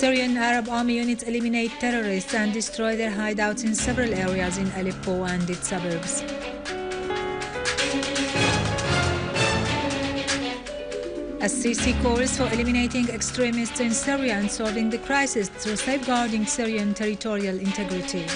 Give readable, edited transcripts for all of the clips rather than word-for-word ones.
Syrian Arab Army units eliminate terrorists and destroy their hideouts in several areas in Aleppo and its suburbs. Al-Sisi calls for eliminating extremists in Syria and solving the crisis through safeguarding Syrian territorial integrity.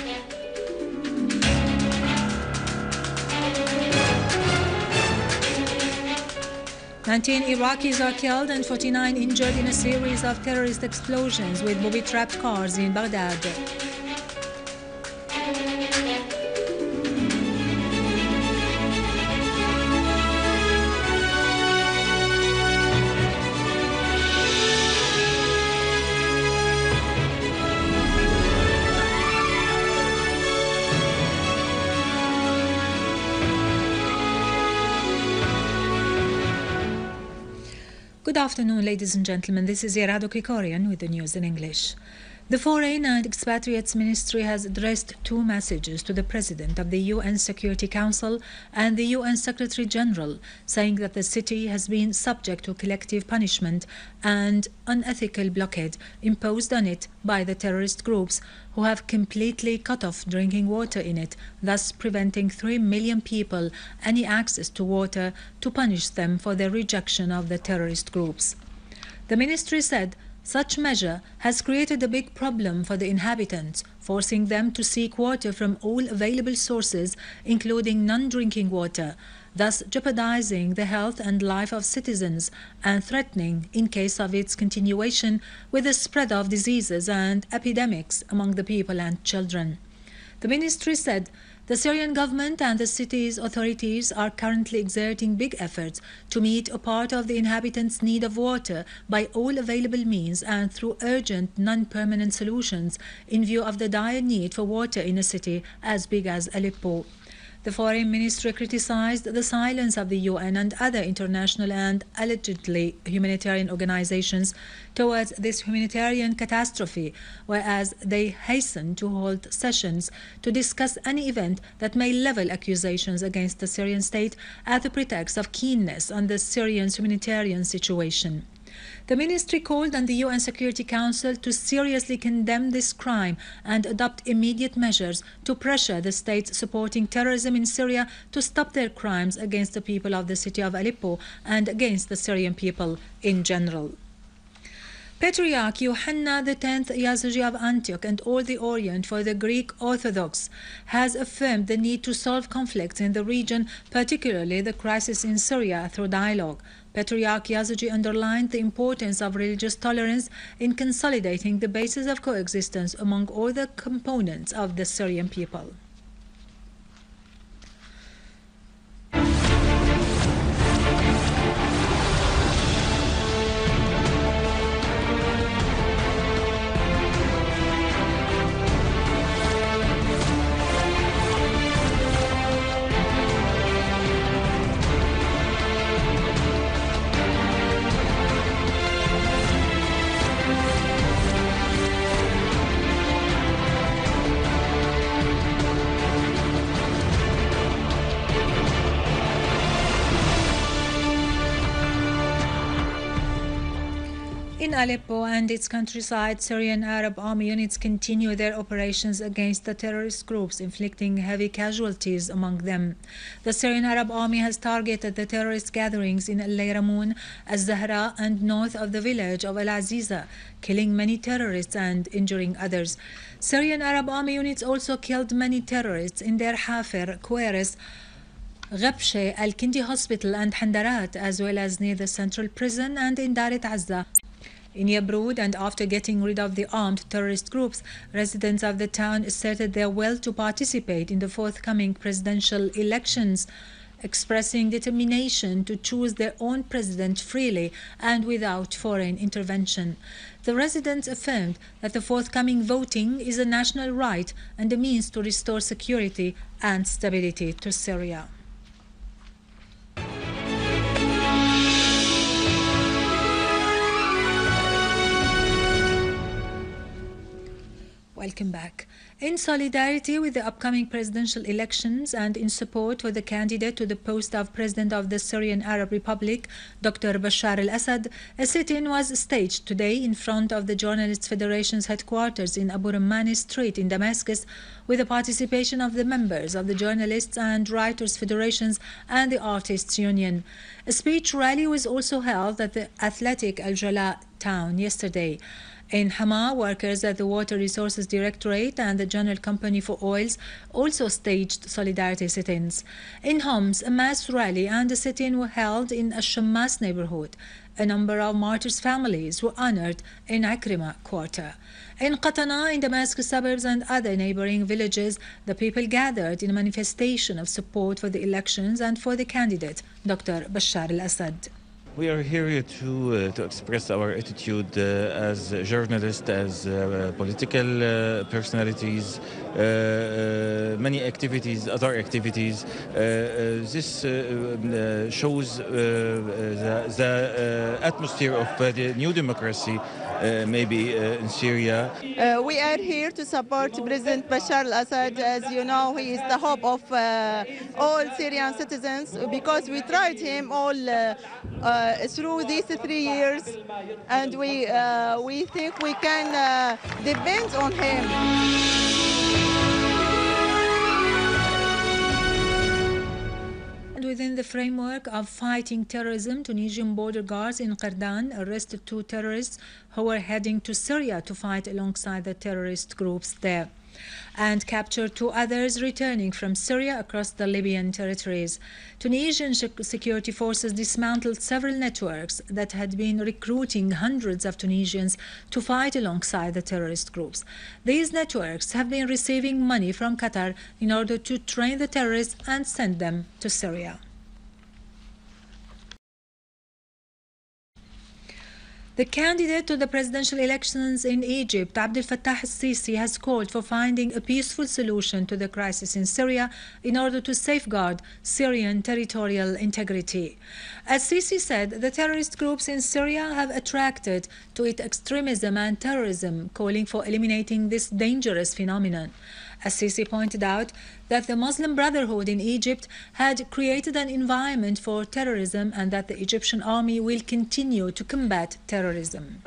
"19 Iraqis are killed and 49 injured in a series of terrorist explosions with booby-trapped cars in Baghdad." Good afternoon, ladies and gentlemen. This is Yerado Krikorian with the news in English. The Foreign and Expatriates Ministry has addressed two messages to the President of the UN Security Council and the UN Secretary General, saying that the city has been subject to collective punishment and unethical blockade imposed on it by the terrorist groups who have completely cut off drinking water in it, thus preventing 3 million people any access to water to punish them for their rejection of the terrorist groups. The ministry said such measure has created a big problem for the inhabitants, forcing them to seek water from all available sources, including non-drinking water, thus jeopardizing the health and life of citizens and threatening, in case of its continuation, with the spread of diseases and epidemics among the people and children. The ministry said the Syrian government and the city's authorities are currently exerting big efforts to meet a part of the inhabitants' need of water by all available means and through urgent, non-permanent solutions in view of the dire need for water in a city as big as Aleppo. The Foreign Ministry criticized the silence of the UN and other international and allegedly humanitarian organizations towards this humanitarian catastrophe, whereas they hastened to hold sessions to discuss any event that may level accusations against the Syrian state at the pretext of keenness on the Syrian humanitarian situation. The ministry called on the UN Security Council to seriously condemn this crime and adopt immediate measures to pressure the states supporting terrorism in Syria to stop their crimes against the people of the city of Aleppo and against the Syrian people in general. Patriarch X Yazigi of Antioch and all the Orient for the Greek Orthodox has affirmed the need to solve conflicts in the region, particularly the crisis in Syria, through dialogue. Patriarch Yazigi underlined the importance of religious tolerance in consolidating the basis of coexistence among all the components of the Syrian people. In Aleppo and its countryside, Syrian Arab Army units continue their operations against the terrorist groups, inflicting heavy casualties among them. The Syrian Arab Army has targeted the terrorist gatherings in Al-Layramoun, Al-Zahra, and north of the village of Al-Aziza, killing many terrorists and injuring others. Syrian Arab Army units also killed many terrorists in their Hafer, Kweres, Ghabshe, Al-Kindi Hospital, and Handarat, as well as near the central prison and in Daret Azza. In Yabrud, and after getting rid of the armed terrorist groups, residents of the town asserted their will to participate in the forthcoming presidential elections, expressing determination to choose their own president freely and without foreign intervention. The residents affirmed that the forthcoming voting is a national right and a means to restore security and stability to Syria. Welcome back. In solidarity with the upcoming presidential elections and in support for the candidate to the post of President of the Syrian Arab Republic, Dr. Bashar al-Assad, a sit-in was staged today in front of the Journalists Federation's headquarters in Abu Rammani Street in Damascus, with the participation of the members of the Journalists and Writers Federations and the Artists Union. A speech rally was also held at the athletic Al-Jala town yesterday. In Hama, workers at the Water Resources Directorate and the General Company for Oils also staged solidarity sit-ins. In Homs, a mass rally and a sit-in were held in a Shammas neighborhood. A number of martyrs' families were honored in Akrima quarter. In Qatana, in Damascus suburbs and other neighboring villages, the people gathered in a manifestation of support for the elections and for the candidate, Dr. Bashar al-Assad. We are here to express our attitude as journalists, as political personalities, many activities, other activities. This shows the atmosphere of the new democracy, maybe in Syria. We are here to support President Bashar al-Assad. As you know, he is the hope of all Syrian citizens, because we tried him all through these 3 years, and we think we can depend on him. And within the framework of fighting terrorism, Tunisian border guards in Qardan arrested 2 terrorists who were heading to Syria to fight alongside the terrorist groups there, and captured 2 others returning from Syria across the Libyan territories. Tunisian security forces dismantled several networks that had been recruiting hundreds of Tunisians to fight alongside the terrorist groups. These networks have been receiving money from Qatar in order to train the terrorists and send them to Syria. The candidate to the presidential elections in Egypt, Abdel Fattah al-Sisi, has called for finding a peaceful solution to the crisis in Syria in order to safeguard Syrian territorial integrity. Al-Sisi said the terrorist groups in Syria have attracted to it extremism and terrorism, calling for eliminating this dangerous phenomenon. Al-Sisi pointed out that the Muslim Brotherhood in Egypt had created an environment for terrorism and that the Egyptian army will continue to combat terrorism.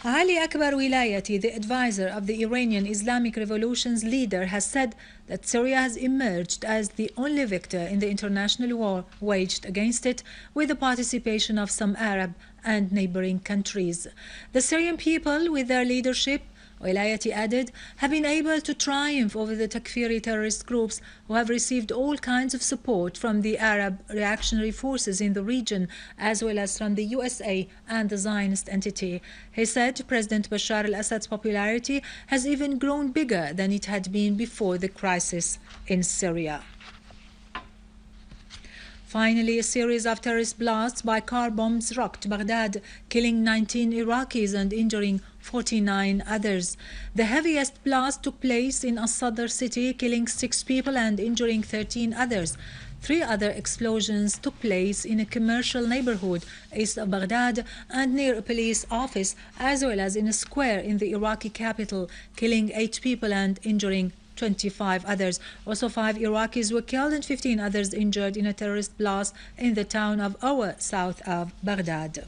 Ali Akbar Velayati, the advisor of the Iranian Islamic Revolution's leader, has said that Syria has emerged as the only victor in the international war waged against it, with the participation of some Arab and neighboring countries. The Syrian people, with their leadership, Velayati added, have been able to triumph over the Takfiri terrorist groups who have received all kinds of support from the Arab reactionary forces in the region, as well as from the USA and the Zionist entity. He said President Bashar al-Assad's popularity has even grown bigger than it had been before the crisis in Syria. Finally, a series of terrorist blasts by car bombs rocked Baghdad, killing 19 Iraqis and injuring 49 others. The heaviest blast took place in Al-Sadr city, killing 6 people and injuring 13 others. 3 other explosions took place in a commercial neighborhood east of Baghdad and near a police office, as well as in a square in the Iraqi capital, killing 8 people and injuring 25 others. Also, 5 Iraqis were killed and 15 others injured in a terrorist blast in the town of Awa, south of Baghdad.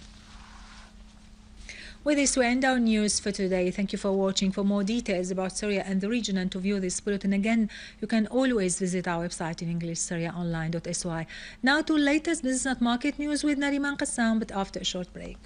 With this, we end our news for today. Thank you for watching. For more details about Syria and the region and to view this bulletin again, you can always visit our website in English, syriaonline.sy. Now to latest business and market news with Nariman Qassam, but after a short break.